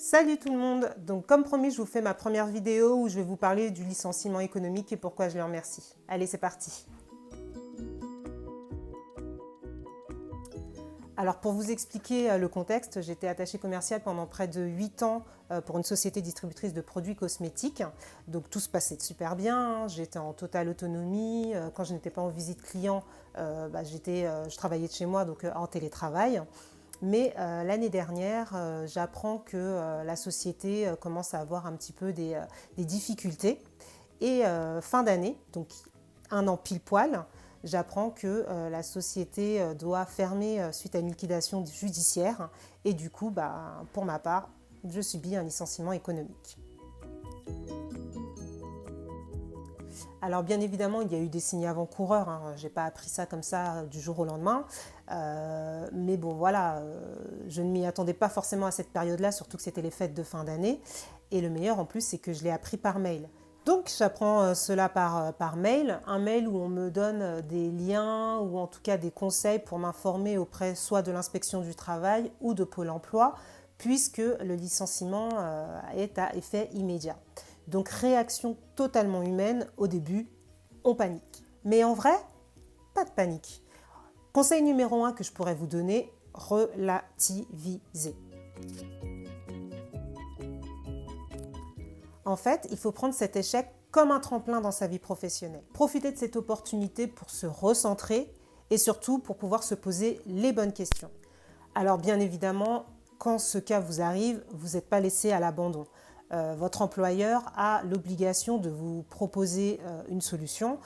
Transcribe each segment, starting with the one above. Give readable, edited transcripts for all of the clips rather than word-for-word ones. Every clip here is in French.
Salut tout le monde! Donc comme promis, je vous fais ma première vidéo où je vais vous parler du licenciement économique et pourquoi je le remercie. Allez, c'est parti! Alors pour vous expliquer le contexte, j'étais attachée commerciale pendant près de 8 ans pour une société distributrice de produits cosmétiques. Donc tout se passait super bien, j'étais en totale autonomie. Quand je n'étais pas en visite client, je travaillais de chez moi, donc en télétravail. Mais l'année dernière, j'apprends que la société commence à avoir un petit peu des difficultés. Et fin d'année, donc un an pile poil, j'apprends que la société doit fermer suite à une liquidation judiciaire. Et du coup, pour ma part, je subis un licenciement économique. Alors bien évidemment, il y a eu des signes avant-coureurs, hein. Je n'ai pas appris ça comme ça du jour au lendemain. Mais bon voilà, je ne m'y attendais pas forcément à cette période-là, surtout que c'était les fêtes de fin d'année. Et le meilleur en plus, c'est que je l'ai appris par mail. Donc j'apprends cela par mail, un mail où on me donne des liens ou en tout cas des conseils pour m'informer auprès soit de l'inspection du travail ou de Pôle emploi, puisque le licenciement est à effet immédiat. Donc réaction totalement humaine, au début, on panique. Mais en vrai, pas de panique. Conseil numéro 1 que je pourrais vous donner, relativiser. En fait, il faut prendre cet échec comme un tremplin dans sa vie professionnelle. Profiter de cette opportunité pour se recentrer et surtout pour pouvoir se poser les bonnes questions. Alors bien évidemment, quand ce cas vous arrive, vous n'êtes pas laissé à l'abandon. Votre employeur a l'obligation de vous proposer une solution.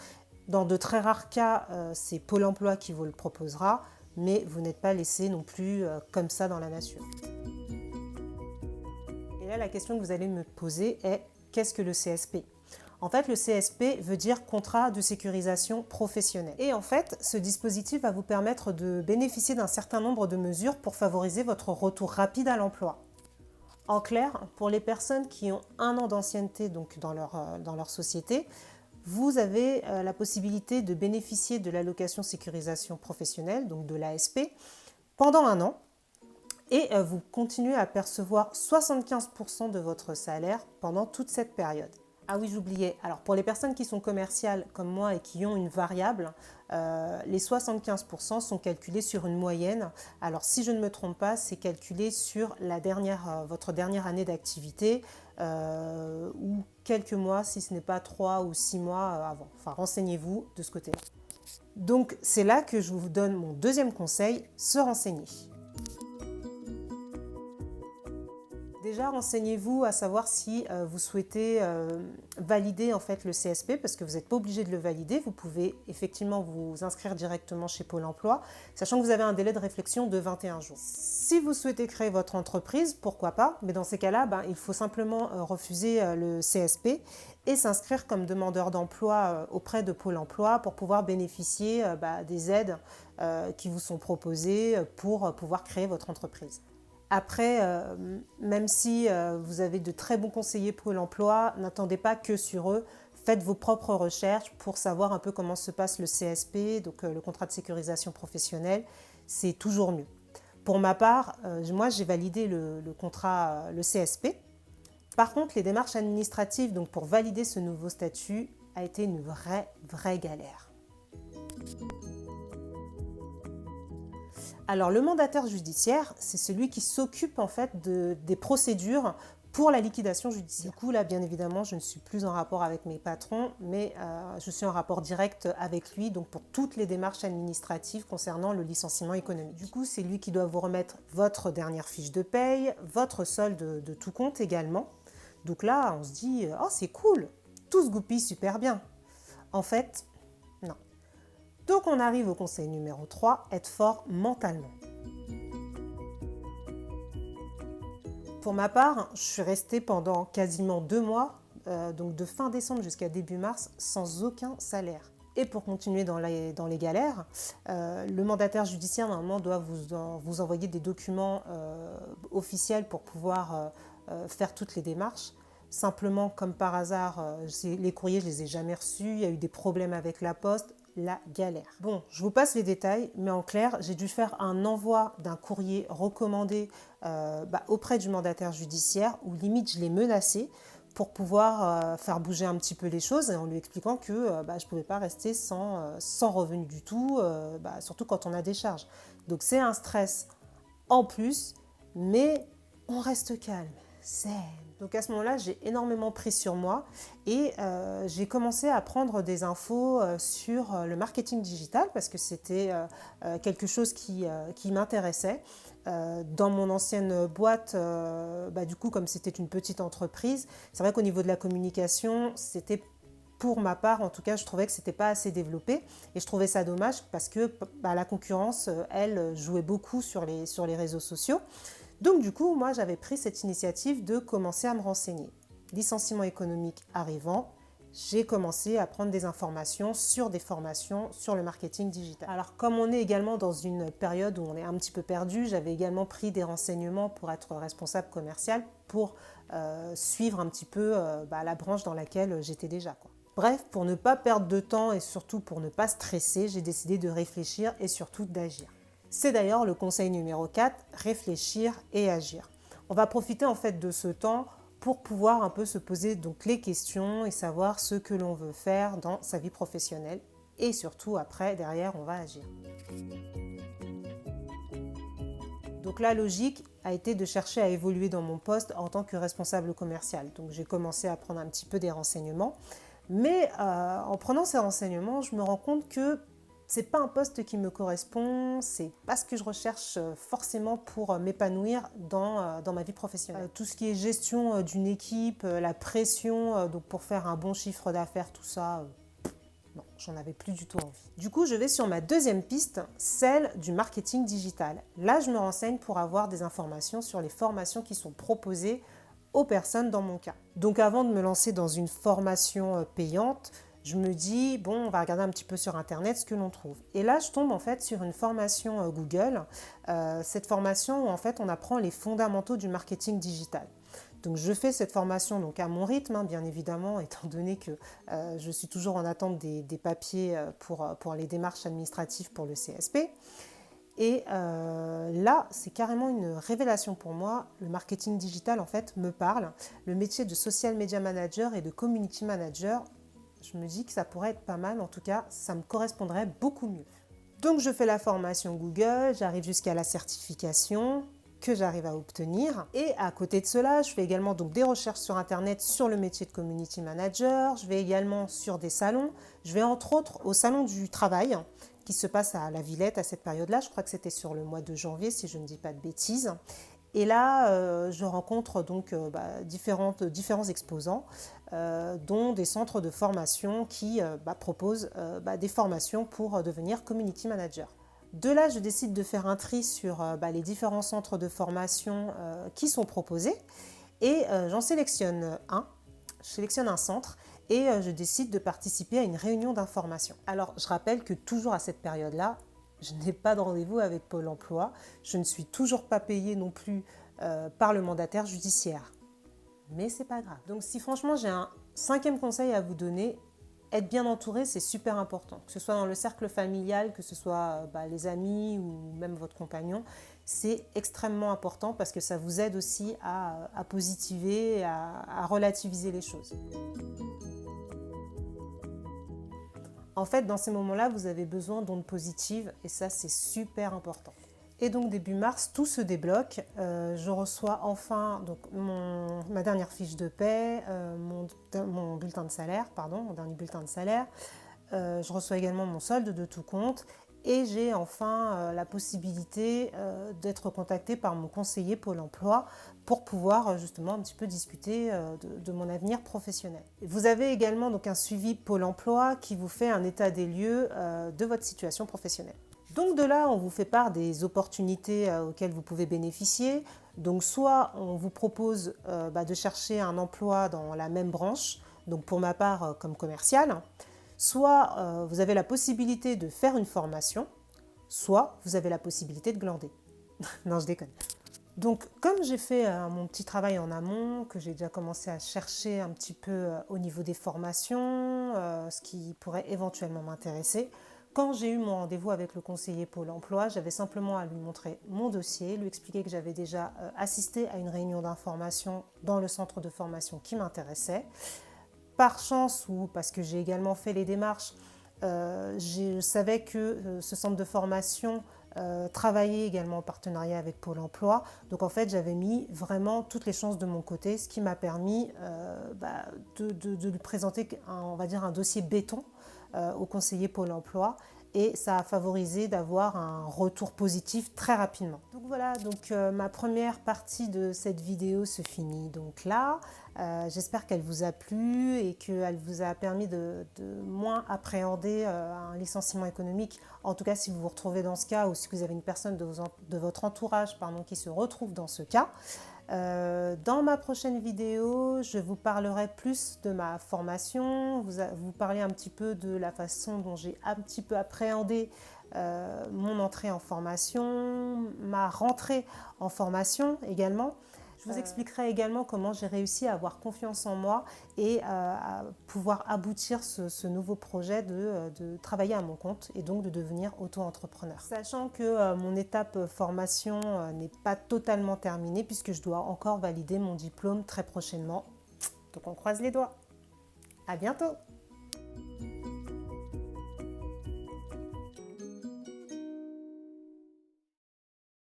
Dans de très rares cas, c'est Pôle emploi qui vous le proposera, mais vous n'êtes pas laissé non plus comme ça dans la nature. Et là, la question que vous allez me poser est « qu'est-ce que le CSP ?» En fait, le CSP veut dire contrat de sécurisation professionnelle. Et en fait, ce dispositif va vous permettre de bénéficier d'un certain nombre de mesures pour favoriser votre retour rapide à l'emploi. En clair, pour les personnes qui ont 1 an d'ancienneté donc dans leur société, vous avez la possibilité de bénéficier de l'allocation sécurisation professionnelle, donc de l'ASP, pendant 1 an. Et vous continuez à percevoir 75% de votre salaire pendant toute cette période. Ah oui, j'oubliais. Alors pour les personnes qui sont commerciales comme moi et qui ont une variable, les 75% sont calculés sur une moyenne. Alors si je ne me trompe pas, c'est calculé sur votre dernière année d'activité ou quelques mois, si ce n'est pas 3 ou 6 mois avant. Enfin, renseignez-vous de ce côté-là. Donc c'est là que je vous donne mon deuxième conseil, se renseigner. Déjà, renseignez-vous à savoir si vous souhaitez valider en fait le CSP, parce que vous n'êtes pas obligé de le valider. Vous pouvez effectivement vous inscrire directement chez Pôle emploi, sachant que vous avez un délai de réflexion de 21 jours. Si vous souhaitez créer votre entreprise, pourquoi pas, mais dans ces cas-là, il faut simplement refuser le CSP et s'inscrire comme demandeur d'emploi auprès de Pôle emploi pour pouvoir bénéficier des aides qui vous sont proposées pour pouvoir créer votre entreprise. Après, même si vous avez de très bons conseillers Pôle emploi, n'attendez pas que sur eux. Faites vos propres recherches pour savoir un peu comment se passe le CSP, donc le contrat de sécurisation professionnelle. C'est toujours mieux. Pour ma part, moi j'ai validé le CSP. Par contre, les démarches administratives donc pour valider ce nouveau statut a été une vraie galère. Alors le mandataire judiciaire, c'est celui qui s'occupe en fait des procédures pour la liquidation judiciaire. Du coup là, bien évidemment, je ne suis plus en rapport avec mes patrons, mais je suis en rapport direct avec lui, donc pour toutes les démarches administratives concernant le licenciement économique. Du coup, c'est lui qui doit vous remettre votre dernière fiche de paye, votre solde de tout compte également. Donc là, on se dit « Oh, c'est cool, tout se goupille super bien ». En fait, non. Donc on arrive au conseil numéro 3, être fort mentalement. Pour ma part, je suis restée pendant quasiment 2 mois, donc de fin décembre jusqu'à début mars, sans aucun salaire. Et pour continuer dans les galères, le mandataire judiciaire normalement doit vous envoyer des documents officiels pour pouvoir faire toutes les démarches. Simplement, comme par hasard, les courriers, je ne les ai jamais reçus, il y a eu des problèmes avec la poste. la galère. Bon, je vous passe les détails, mais en clair, j'ai dû faire un envoi d'un courrier recommandé auprès du mandataire judiciaire où limite je l'ai menacé pour pouvoir faire bouger un petit peu les choses et en lui expliquant que je ne pouvais pas rester sans revenu du tout, surtout quand on a des charges. Donc c'est un stress en plus, mais on reste calme, zen. Donc à ce moment-là, j'ai énormément pris sur moi et j'ai commencé à prendre des infos sur le marketing digital parce que c'était quelque chose qui m'intéressait. Dans mon ancienne boîte, du coup, comme c'était une petite entreprise, c'est vrai qu'au niveau de la communication, c'était pour ma part, en tout cas, je trouvais que c'était pas assez développé et je trouvais ça dommage parce que la concurrence, elle, jouait beaucoup sur les réseaux sociaux. Donc du coup, moi, j'avais pris cette initiative de commencer à me renseigner. Licenciement économique arrivant, j'ai commencé à prendre des informations sur des formations sur le marketing digital. Alors comme on est également dans une période où on est un petit peu perdu, j'avais également pris des renseignements pour être responsable commercial, pour suivre un petit peu la branche dans laquelle j'étais déjà, quoi. Bref, pour ne pas perdre de temps et surtout pour ne pas stresser, j'ai décidé de réfléchir et surtout d'agir. C'est d'ailleurs le conseil numéro 4, réfléchir et agir. On va profiter en fait de ce temps pour pouvoir un peu se poser donc les questions et savoir ce que l'on veut faire dans sa vie professionnelle. Et surtout après, derrière, on va agir. Donc la logique a été de chercher à évoluer dans mon poste en tant que responsable commercial. Donc j'ai commencé à prendre un petit peu des renseignements. Mais en prenant ces renseignements, je me rends compte que c'est pas un poste qui me correspond, c'est pas ce que je recherche forcément pour m'épanouir dans ma vie professionnelle. Tout ce qui est gestion d'une équipe, la pression donc pour faire un bon chiffre d'affaires, tout ça, non, j'en avais plus du tout envie. Du coup, je vais sur ma deuxième piste, celle du marketing digital. Là, je me renseigne pour avoir des informations sur les formations qui sont proposées aux personnes dans mon cas. Donc avant de me lancer dans une formation payante, je me dis, bon, on va regarder un petit peu sur Internet ce que l'on trouve. Et là, je tombe en fait sur une formation Google. Cette formation où en fait, on apprend les fondamentaux du marketing digital. Donc, je fais cette formation donc, à mon rythme, bien évidemment, étant donné que je suis toujours en attente des papiers pour les démarches administratives pour le CSP. Et là, c'est carrément une révélation pour moi. Le marketing digital, en fait, me parle. Le métier de social media manager et de community manager, je me dis que ça pourrait être pas mal, en tout cas, ça me correspondrait beaucoup mieux. Donc je fais la formation Google, j'arrive jusqu'à la certification que j'arrive à obtenir. Et à côté de cela, je fais également donc des recherches sur Internet sur le métier de community manager. Je vais également sur des salons. Je vais entre autres au salon du travail qui se passe à la Villette à cette période-là. Je crois que c'était sur le mois de janvier, si je ne dis pas de bêtises. Et là, je rencontre donc différents exposants, dont des centres de formation qui proposent des formations pour devenir community manager. De là, je décide de faire un tri sur les différents centres de formation qui sont proposés et j'en sélectionne un. Je sélectionne un centre et je décide de participer à une réunion d'information. Alors, je rappelle que toujours à cette période-là, je n'ai pas de rendez-vous avec Pôle emploi. Je ne suis toujours pas payée non plus par le mandataire judiciaire. Mais c'est pas grave. Donc si franchement j'ai un 5e conseil à vous donner, être bien entouré, c'est super important. Que ce soit dans le cercle familial, que ce soit les amis ou même votre compagnon, c'est extrêmement important parce que ça vous aide aussi à positiver, à relativiser les choses. En fait, dans ces moments-là, vous avez besoin d'ondes positives et ça, c'est super important. Et donc, début mars, tout se débloque. Je reçois enfin donc, ma dernière fiche de paie, mon bulletin de salaire, mon dernier bulletin de salaire. Je reçois également mon solde de tout compte et j'ai enfin la possibilité d'être contactée par mon conseiller Pôle emploi pour pouvoir justement un petit peu discuter de mon avenir professionnel. Vous avez également donc un suivi Pôle emploi qui vous fait un état des lieux de votre situation professionnelle. Donc de là, on vous fait part des opportunités auxquelles vous pouvez bénéficier. Donc soit on vous propose de chercher un emploi dans la même branche, donc pour ma part comme commercial, soit vous avez la possibilité de faire une formation, soit vous avez la possibilité de glander. Non, je déconne. Donc comme j'ai fait mon petit travail en amont, que j'ai déjà commencé à chercher un petit peu au niveau des formations, ce qui pourrait éventuellement m'intéresser, quand j'ai eu mon rendez-vous avec le conseiller Pôle emploi, j'avais simplement à lui montrer mon dossier, lui expliquer que j'avais déjà assisté à une réunion d'information dans le centre de formation qui m'intéressait. Par chance ou parce que j'ai également fait les démarches, je savais que ce centre de formation travaillait également en partenariat avec Pôle emploi. Donc en fait, j'avais mis vraiment toutes les chances de mon côté, ce qui m'a permis de lui présenter on va dire un dossier béton au conseiller Pôle emploi. Et ça a favorisé d'avoir un retour positif très rapidement. Donc voilà, ma première partie de cette vidéo se finit donc là. J'espère qu'elle vous a plu et qu'elle vous a permis de moins appréhender un licenciement économique. En tout cas, si vous vous retrouvez dans ce cas ou si vous avez une personne de votre entourage qui se retrouve dans ce cas. Dans ma prochaine vidéo, je vous parlerai plus de ma formation, vous parler un petit peu de la façon dont j'ai un petit peu appréhendé mon entrée en formation, ma rentrée en formation également. Je vous expliquerai également comment j'ai réussi à avoir confiance en moi et à pouvoir aboutir ce nouveau projet de travailler à mon compte et donc de devenir auto-entrepreneur. Sachant que mon étape formation n'est pas totalement terminée puisque je dois encore valider mon diplôme très prochainement. Donc on croise les doigts. À bientôt!